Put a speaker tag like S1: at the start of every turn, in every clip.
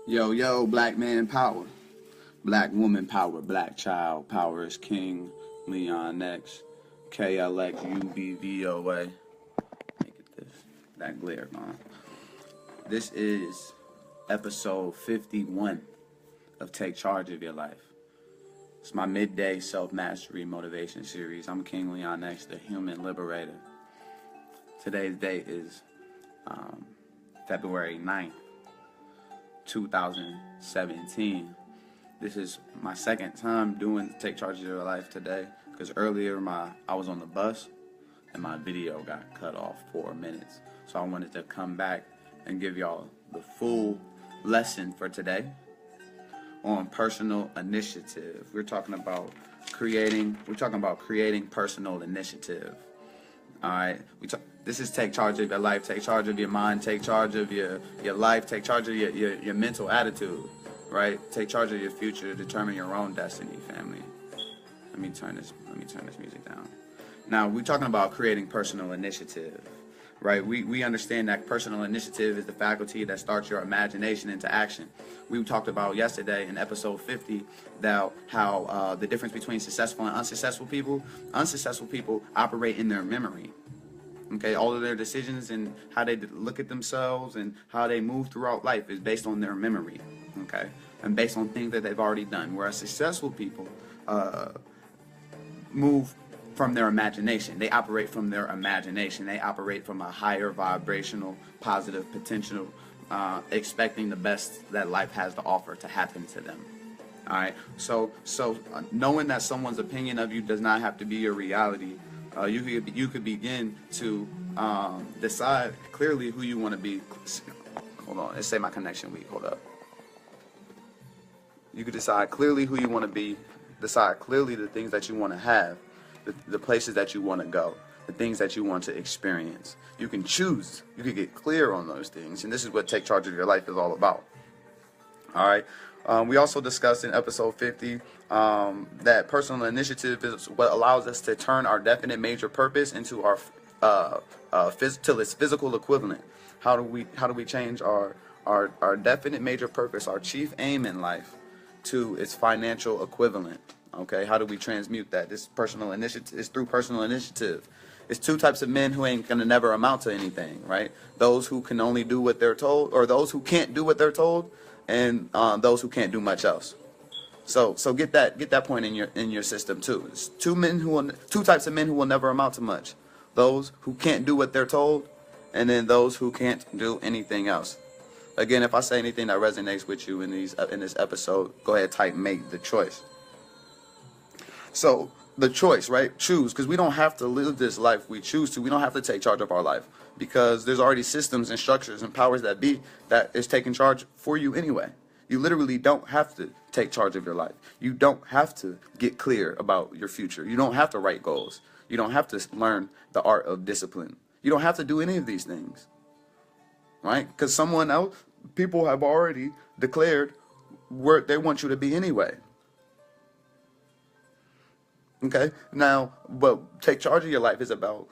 S1: Yo, yo, black man power, black woman power, black child power is king. Leon X, KLX, UBVOA. Make it this, that glare gone. This is episode 51 of Take Charge of Your Life. It's my midday self-mastery motivation series. I'm King Leon X, the human liberator. Today's date is February 9th. 2017. This is my second time doing Take Charge of Your Life today, because earlier I was on the bus and my video got cut off 4 minutes. So I wanted to come back and give y'all the full lesson for today on personal initiative. We're talking about creating personal initiative. All right, this is take charge of your life, take charge of your mind, take charge of your life, take charge of your mental attitude, right? Take charge of your future, determine your own destiny, family. Let me turn this music down. Now, we're talking about creating personal initiative, right? We understand that personal initiative is the faculty that starts your imagination into action. We talked about yesterday in episode 50 that how the difference between successful and unsuccessful people. Unsuccessful people operate in their memory. Okay, all of their decisions and how they look at themselves and how they move throughout life is based on their memory. Okay, and based on things that they've already done. Whereas successful people move from their imagination. They operate from their imagination. They operate from a higher vibrational, positive potential, expecting the best that life has to offer to happen to them. All right. So knowing that someone's opinion of you does not have to be your reality, you could begin to decide clearly who you want to be. Hold on. Let's say my connection weak. Hold up. You could decide clearly who you want to be. Decide clearly the things that you want to have. The places that you want to go, the things that you want to experience. You can choose. You can get clear on those things. And this is what Take Charge of Your Life is all about. All right. We also discussed in episode 50 that personal initiative is what allows us to turn our definite major purpose into our till its physical equivalent. How do we change our definite major purpose, our chief aim in life, to its financial equivalent? Okay, how do we transmute that? This personal initiative is through personal initiative. It's two types of men who ain't gonna never amount to anything, right? Those who can only do what they're told, or those who can't do what they're told, and those who can't do much else. So get that point in your system too. It's two types of men who will never amount to much. Those who can't do what they're told, and then those who can't do anything else. Again, if I say anything that resonates with you in this episode, go ahead, type "make the choice." So the choice, right? Choose, because we don't have to live this life we choose to. We don't have to take charge of our life, because there's already systems and structures and powers that be that is taking charge for you anyway. You literally don't have to take charge of your life. You don't have to get clear about your future. You don't have to write goals. You don't have to learn the art of discipline. You don't have to do any of these things, right? Because people have already declared where they want you to be anyway. Okay, now, but take charge of your life is about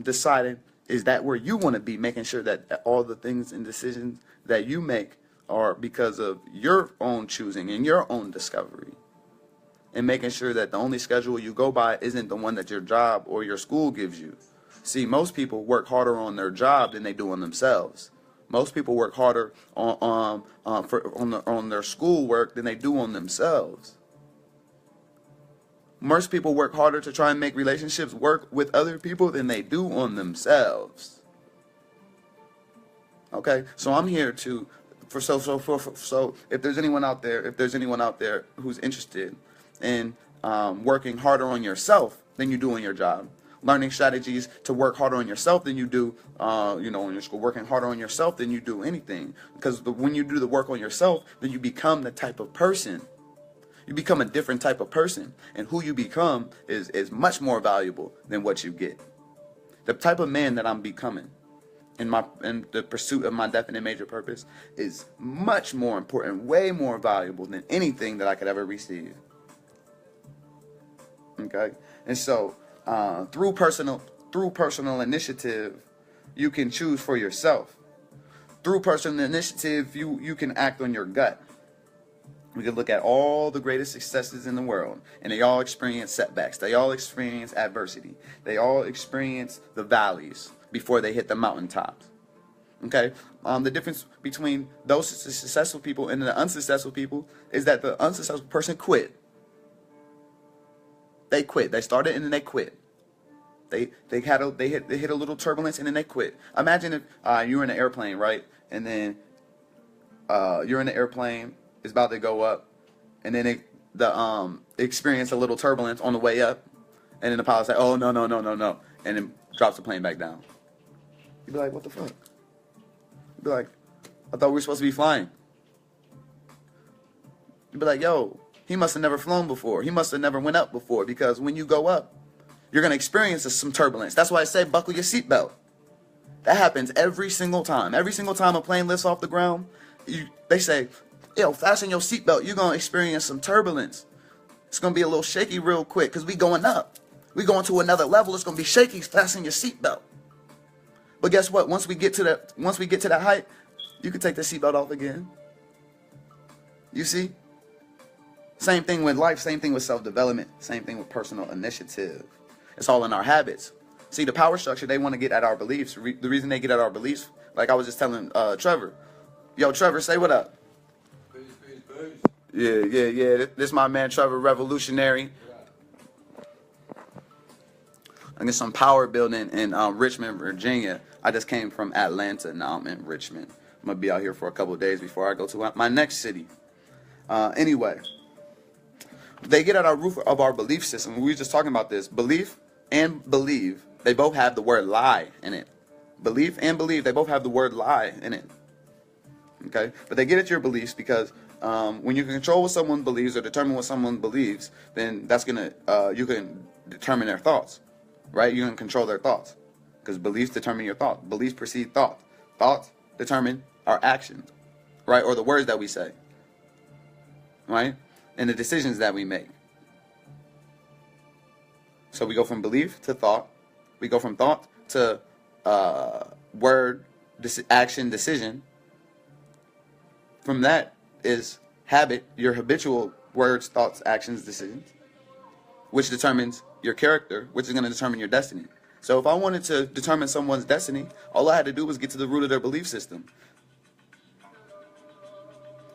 S1: deciding, is that where you want to be, making sure that all the things and decisions that you make are because of your own choosing and your own discovery, and making sure that the only schedule you go by isn't the one that your job or your school gives you. See, most people work harder on their job than they do on themselves. Most people work harder on their school work than they do on themselves. Most people work harder to try and make relationships work with other people than they do on themselves. Okay, so I'm here to, so if there's anyone out there who's interested in working harder on yourself than you do on your job, learning strategies to work harder on yourself than you do, in your school, working harder on yourself than you do anything, because when you do the work on yourself, then you become the type of person. You become a different type of person, and who you become is much more valuable than what you get. The type of man that I'm becoming in the pursuit of my definite major purpose is much more important, way more valuable than anything that I could ever receive. Okay, and so through personal initiative, you can choose for yourself. through personal initiative, you can act on your gut. We could look at all the greatest successes in the world, and they all experience setbacks. They all experience adversity. They all experience the valleys before they hit the mountaintops. Okay? The difference between those successful people and the unsuccessful people is that the unsuccessful person quit. They quit. They started and then they quit. They hit a little turbulence and then they quit. Imagine if you're in an airplane, right? And then you're in the airplane. It's about to go up, and then it experience a little turbulence on the way up, and then the pilot say, "Oh no, and then drops the plane back down." You'd be like, "What the fuck?" You'd be like, "I thought we were supposed to be flying." You'd be like, "Yo, he must have never flown before. He must have never went up before, because when you go up, you're gonna experience some turbulence." That's why I say buckle your seatbelt. That happens every single time. Every single time a plane lifts off the ground, they say, "Yo, fasten your seatbelt. You're going to experience some turbulence. It's going to be a little shaky real quick because we going up. We going to another level. It's going to be shaky. Fasten your seatbelt." But guess what? Once we get to that height, you can take the seatbelt off again. You see? Same thing with life. Same thing with self-development. Same thing with personal initiative. It's all in our habits. See, the power structure, they want to get at our beliefs. The reason they get at our beliefs, like I was just telling Trevor. Yo, Trevor, say what up. Yeah. This my man Trevor, revolutionary. I get some power building in Richmond, Virginia. I just came from Atlanta. Now I'm in Richmond. I'm going to be out here for a couple of days before I go to my next city. Anyway, they get at our roof of our belief system. We were just talking about this. Belief and believe, they both have the word lie in it. Belief and believe, they both have the word lie in it. Okay? But they get at your beliefs because when you can control what someone believes or determine what someone believes, then that's gonna you can determine their thoughts, right? You can control their thoughts because beliefs determine your thought. Beliefs precede thought. Thoughts determine our actions, right? Or the words that we say, right? And the decisions that we make. So we go from belief to thought. We go from thought to word, action, decision. From that is habit, your habitual words, thoughts, actions, decisions, which determines your character, which is going to determine your destiny. So if I wanted to determine someone's destiny, all I had to do was get to the root of their belief system.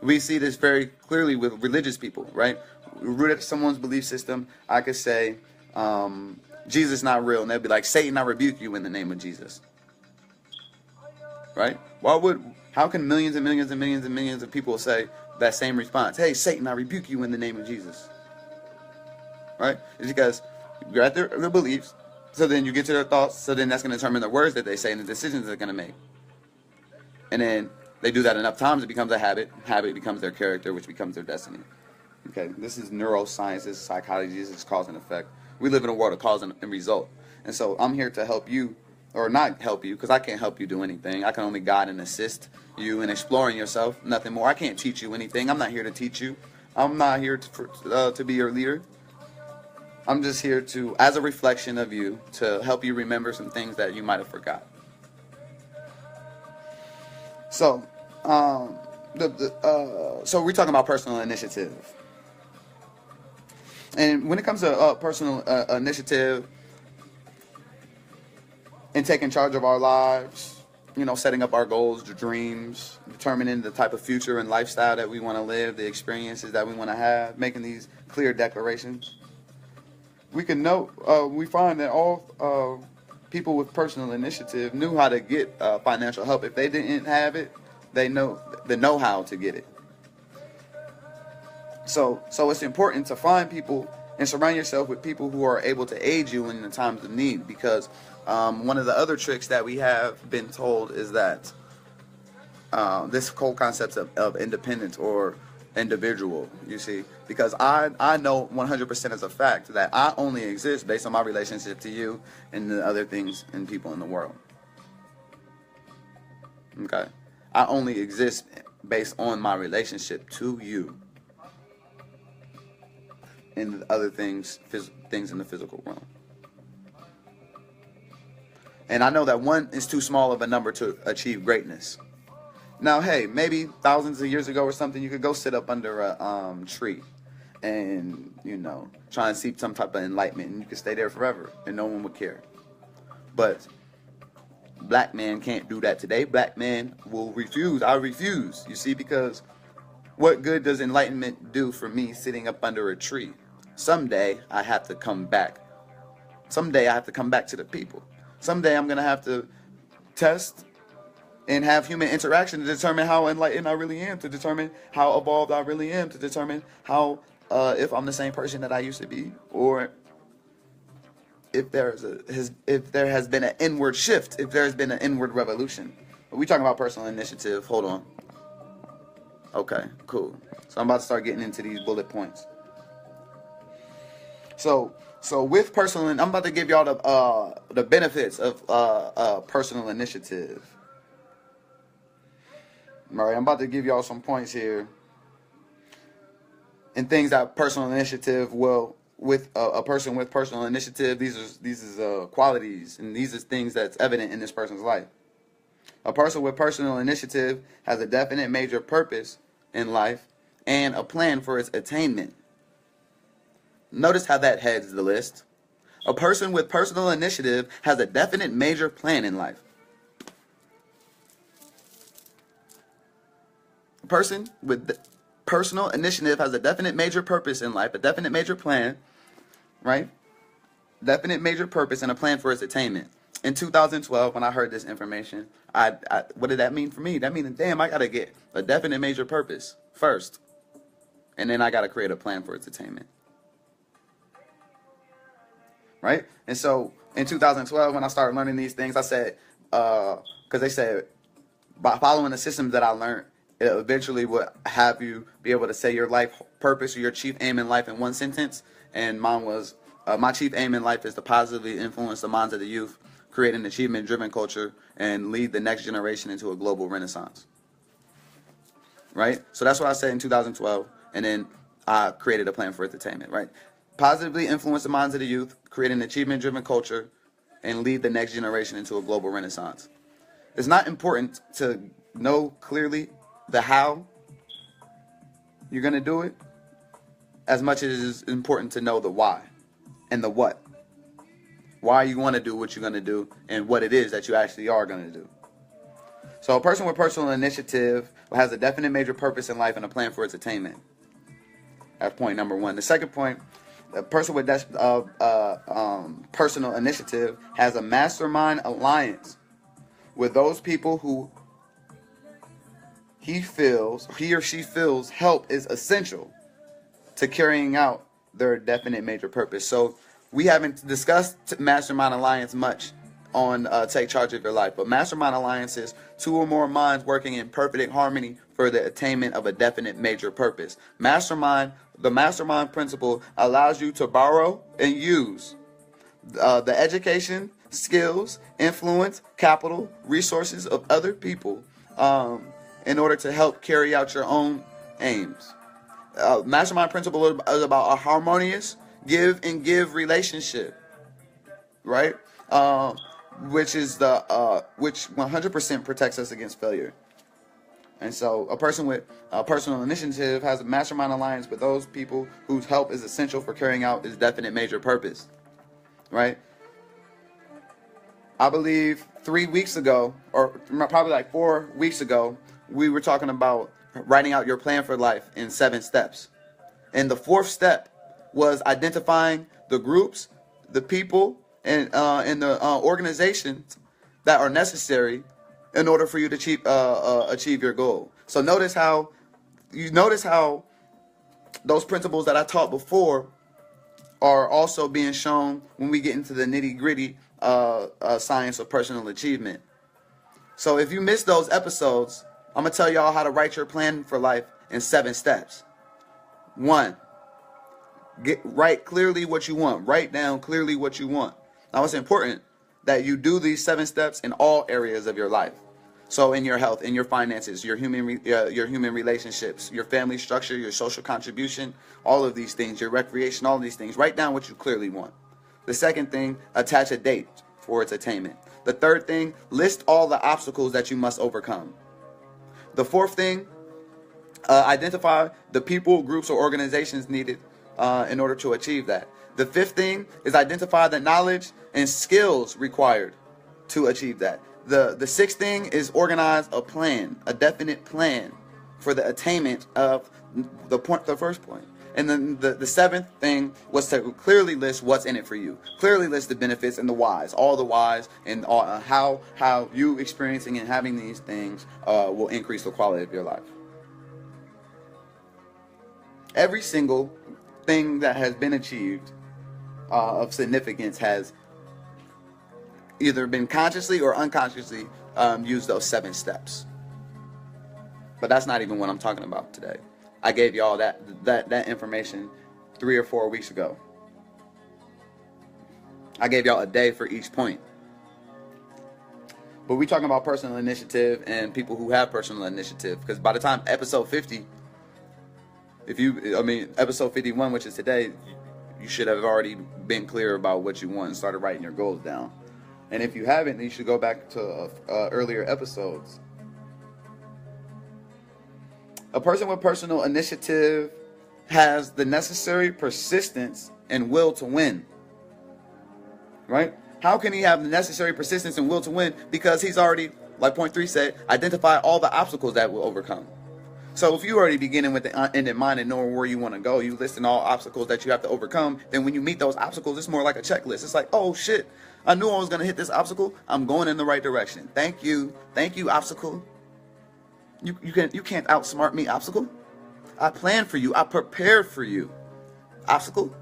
S1: We see this very clearly with religious people, right? Root at someone's belief system, I could say, Jesus is not real, and they'll be like, "Satan, I rebuke you in the name of Jesus." Right? How can millions and millions and millions and millions of people say that same response? "Hey, Satan, I rebuke you in the name of Jesus." Right? It's because you're at their beliefs, so then you get to their thoughts, so then that's going to determine the words that they say and the decisions they're going to make. And then they do that enough times, it becomes a habit. Habit becomes their character, which becomes their destiny. Okay, this is neuroscience, this is psychology, this is cause and effect. We live in a world of cause and result. And so I'm here to help you, or not help you, because I can't help you do anything. I can only guide and assist you in exploring yourself, nothing more. I can't teach you anything. I'm not here to teach you. I'm not here to be your leader. I'm just here to, as a reflection of you, to help you remember some things that you might have forgot. So, so we're talking about personal initiative. And when it comes to personal initiative and taking charge of our lives, you know, setting up our goals, the dreams, determining the type of future and lifestyle that we want to live, the experiences that we want to have, making these clear declarations, we can note, we find that all people with personal initiative knew how to get financial help. If they didn't have it, they know the know-how to get it. So it's important to find people and surround yourself with people who are able to aid you in the times of need, because one of the other tricks that we have been told is that this whole concept of independence or individual, you see, because I know 100% as a fact that I only exist based on my relationship to you and the other things and people in the world. Okay? I only exist based on my relationship to you and other things in the physical realm. And I know that one is too small of a number to achieve greatness. Now, hey, maybe thousands of years ago or something, you could go sit up under a tree and, try and seek some type of enlightenment, and you could stay there forever and no one would care. But black man can't do that today. Black man will refuse. I refuse. You see, because what good does enlightenment do for me sitting up under a tree? Someday I have to come back. Someday I have to come back to the people. Someday I'm going to have to test and have human interaction to determine how enlightened I really am, to determine how evolved I really am, to determine how, if I'm the same person that I used to be, or if there has been an inward shift, if there has been an inward revolution. We talking about personal initiative. Hold on. Okay, cool. So I'm about to start getting into these bullet points. So with personal, I'm about to give y'all the benefits of personal initiative. All right, I'm about to give y'all some points here and things that personal initiative will, with a person with personal initiative, these is qualities, and these are things that's evident in this person's life. A person with personal initiative has a definite major purpose in life and a plan for its attainment. Notice how that heads the list. A person with personal initiative has a definite major plan in life. A person with personal initiative has a definite major purpose in life, a definite major plan, right? Definite major purpose and a plan for its attainment. In 2012, when I heard this information, what did that mean for me? That means, damn, I got to get a definite major purpose first. And then I got to create a plan for its attainment. Right? And so in 2012, when I started learning these things, I said, because they said, by following the systems that I learned, it eventually would have you be able to say your life purpose or your chief aim in life in one sentence. And mine was, my chief aim in life is to positively influence the minds of the youth, create an achievement-driven culture, and lead the next generation into a global renaissance. Right? So that's what I said in 2012, and then I created a plan for its attainment. Right? Positively influence the minds of the youth, create an achievement-driven culture, and lead the next generation into a global renaissance. It's not important to know clearly the how you're going to do it as much as it is important to know the why and the what. Why you want to do what you're going to do and what it is that you actually are going to do. So a person with personal initiative has a definite major purpose in life and a plan for its attainment. That's point number one. The second point, a person with personal initiative has a mastermind alliance with those people who he or she feels help is essential to carrying out their definite major purpose. So we haven't discussed mastermind alliance much on Take Charge of Your Life, but mastermind alliance is two or more minds working in perfect harmony for the attainment of a definite major purpose. The mastermind principle allows you to borrow and use the education, skills, influence, capital, resources of other people in order to help carry out your own aims. Mastermind principle is about a harmonious give and give relationship, right? Which 100% protects us against failure. And so a person with personal initiative has a mastermind alliance with those people whose help is essential for carrying out his definite major purpose, right? I believe 3 weeks ago, or probably like 4 weeks ago, we were talking about writing out your plan for life in 7 steps. And the 4th step was identifying the groups, the people, and the organizations that are necessary in order for you to achieve your goal. So notice how those principles that I taught before are also being shown when we get into the nitty-gritty science of personal achievement. So if you missed those episodes, I'm going to tell y'all how to write your plan for life in 7 steps. 1, write clearly what you want. Write down clearly what you want. Now it's important that you do these 7 steps in all areas of your life. So in your health, in your finances, your human relationships, your family structure, your social contribution, all of these things, your recreation, all of these things. Write down what you clearly want. The second thing, attach a date for its attainment. The third thing, list all the obstacles that you must overcome. The fourth thing, identify the people, groups, or organizations needed in order to achieve that. The fifth thing is identify the knowledge and skills required to achieve that. The sixth thing is organize a plan, a definite plan for the attainment of the first point. And then the seventh thing was to clearly list what's in it for you. Clearly list the benefits and the whys, all the whys, and how you experiencing and having these things will increase the quality of your life. Every single thing that has been achieved of significance has either been consciously or unconsciously used those 7 steps. But that's not even what I'm talking about today. I gave y'all that information 3 or 4 weeks ago. I gave y'all a day for each point. But we're talking about personal initiative and people who have personal initiative. Because by the time episode 50, episode 51, which is today, you should have already been clear about what you want and started writing your goals down. And if you haven't, then you should go back to earlier episodes. A person with personal initiative has the necessary persistence and will to win. Right? How can he have the necessary persistence and will to win? Because he's already, like point 3 said, identify all the obstacles that will overcome. So if you already beginning with the end in mind and knowing where you want to go, you listing all obstacles that you have to overcome, then when you meet those obstacles, it's more like a checklist. It's like, oh shit, I knew I was going to hit this obstacle. I'm going in the right direction. Thank you, obstacle. You can't outsmart me, obstacle. I planned for you. I prepared for you, obstacle.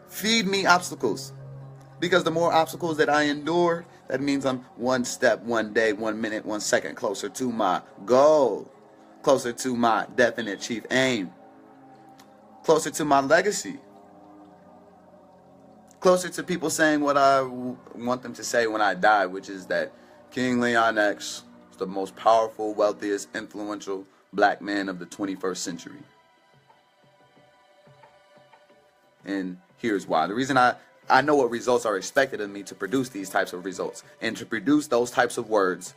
S1: Feed me obstacles. Because the more obstacles that I endure, that means I'm one step, 1 day, 1 minute, 1 second closer to my goal. Closer to my definite chief aim. Closer to my legacy. Closer to people saying what I want them to say when I die, which is that King Leon X is the most powerful, wealthiest, influential black man of the 21st century. And here's why. The reason I know what results are expected of me to produce these types of results and to produce those types of words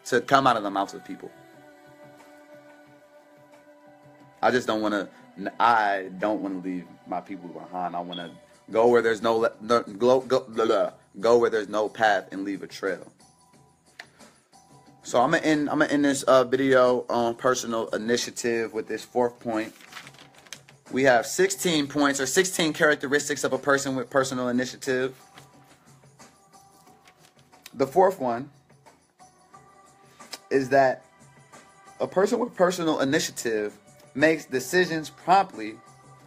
S1: to come out of the mouths of people. I don't want to leave my people behind. I want to go where there's go where there's no path and leave a trail. So I'm gonna end this video on personal initiative with this 4th point. We have 16 points or 16 characteristics of a person with personal initiative. The 4th one is that a person with personal initiative makes decisions promptly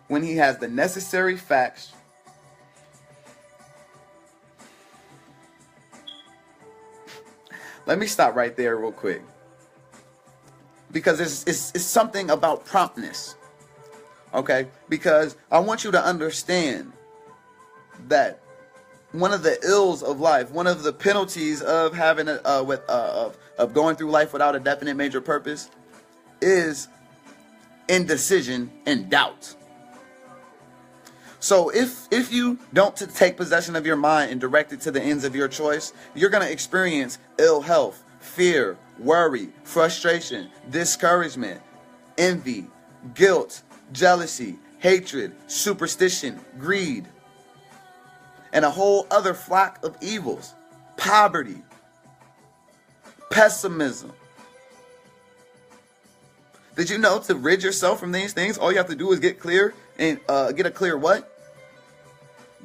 S1: when he has the necessary facts Let me stop right there real quick. Because it's something about promptness. Okay? Because I want you to understand that one of the ills of life, one of the penalties of having of going through life without a definite major purpose is indecision and doubt. So if you don't take possession of your mind and direct it to the ends of your choice, you're going to experience ill health, fear, worry, frustration, discouragement, envy, guilt, jealousy, hatred, superstition, greed, and a whole other flock of evils, poverty, pessimism. Did you know to rid yourself from these things, all you have to do is get clear and get a clear what?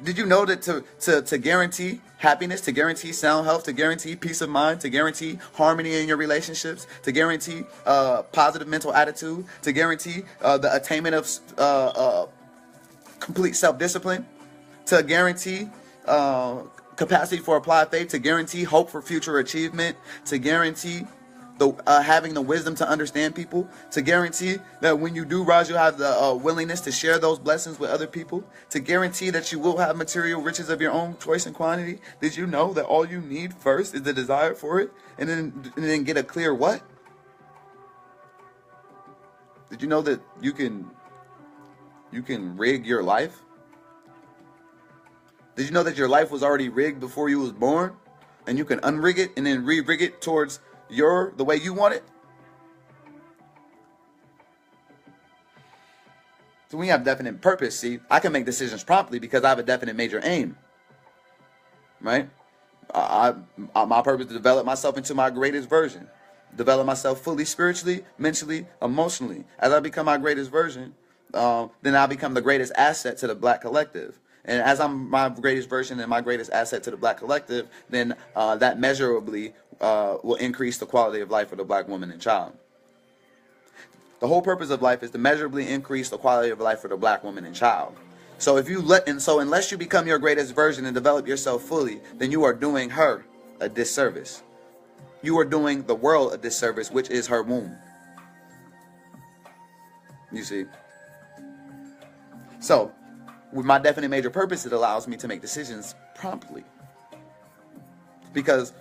S1: Did you know that to guarantee happiness, to guarantee sound health, to guarantee peace of mind, to guarantee harmony in your relationships, to guarantee positive mental attitude, to guarantee the attainment of complete self-discipline, to guarantee capacity for applied faith, to guarantee hope for future achievement, to guarantee having the wisdom to understand people, to guarantee that when you do rise, you'll have the willingness to share those blessings with other people, to guarantee that you will have material riches of your own choice and quantity? Did you know that all you need first is the desire for it, and then get a clear what? Did you know that you can rig your life? Did you know that your life was already rigged before you was born? and you can unrig it and then re-rig it towards the way you want it. So when you have definite purpose, see, I can make decisions promptly because I have a definite major aim, right? My purpose is to develop myself into my greatest version, develop myself fully, spiritually, mentally, emotionally. As I become my greatest version, then I become the greatest asset to the Black collective. And as I'm my greatest version and my greatest asset to the Black collective, then that measurably will increase the quality of life for the Black woman and child. The whole purpose of life is to measurably increase the quality of life for the Black woman and child. So unless you become your greatest version and develop yourself fully, then you are doing her a disservice. You are doing the world a disservice, which is her womb. You see? So, with my definite major purpose, it allows me to make decisions promptly. Because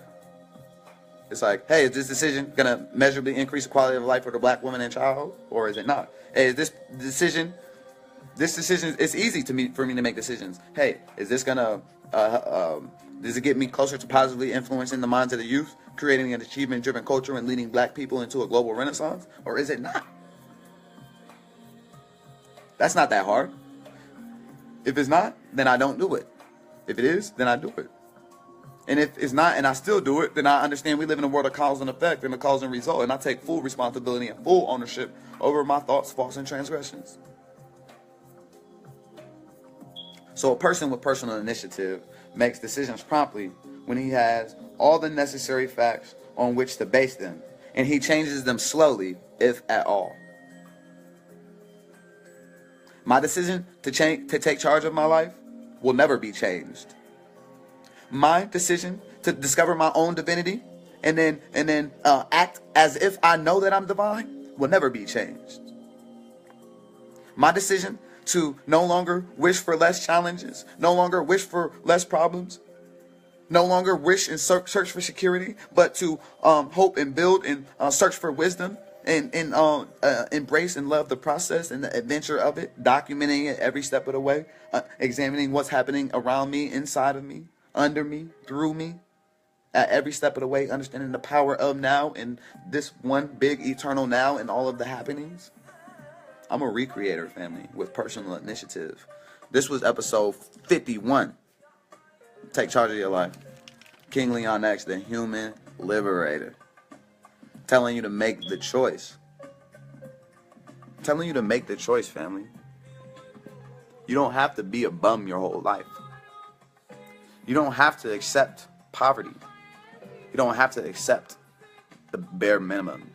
S1: it's like, hey, is this decision going to measurably increase the quality of life for the Black woman and child? Or is it not? Hey, is this decision, it's easy for me to make decisions. Hey, is this going to, does it get me closer to positively influencing the minds of the youth, creating an achievement-driven culture and leading Black people into a global renaissance? Or is it not? That's not that hard. If it's not, then I don't do it. If it is, then I do it. And if it's not and I still do it, then I understand we live in a world of cause and effect and a cause and result. And I take full responsibility and full ownership over my thoughts, faults, and transgressions. So a person with personal initiative makes decisions promptly when he has all the necessary facts on which to base them. And he changes them slowly, if at all. My decision to take charge of my life will never be changed. My decision to discover my own divinity and then act as if I know that I'm divine will never be changed. My decision to no longer wish for less challenges, no longer wish for less problems, no longer wish and search for security, but to hope and build and search for wisdom and embrace and love the process and the adventure of it, documenting it every step of the way, examining what's happening around me, inside of me, under me, through me, at every step of the way, understanding the power of now and this one big eternal now and all of the happenings. I'm a recreator, family, with personal initiative. This was episode 51. Take charge of your life. King Leon X, the human liberator. Telling you to make the choice. Telling you to make the choice, family. You don't have to be a bum your whole life. You don't have to accept poverty. You don't have to accept the bare minimum.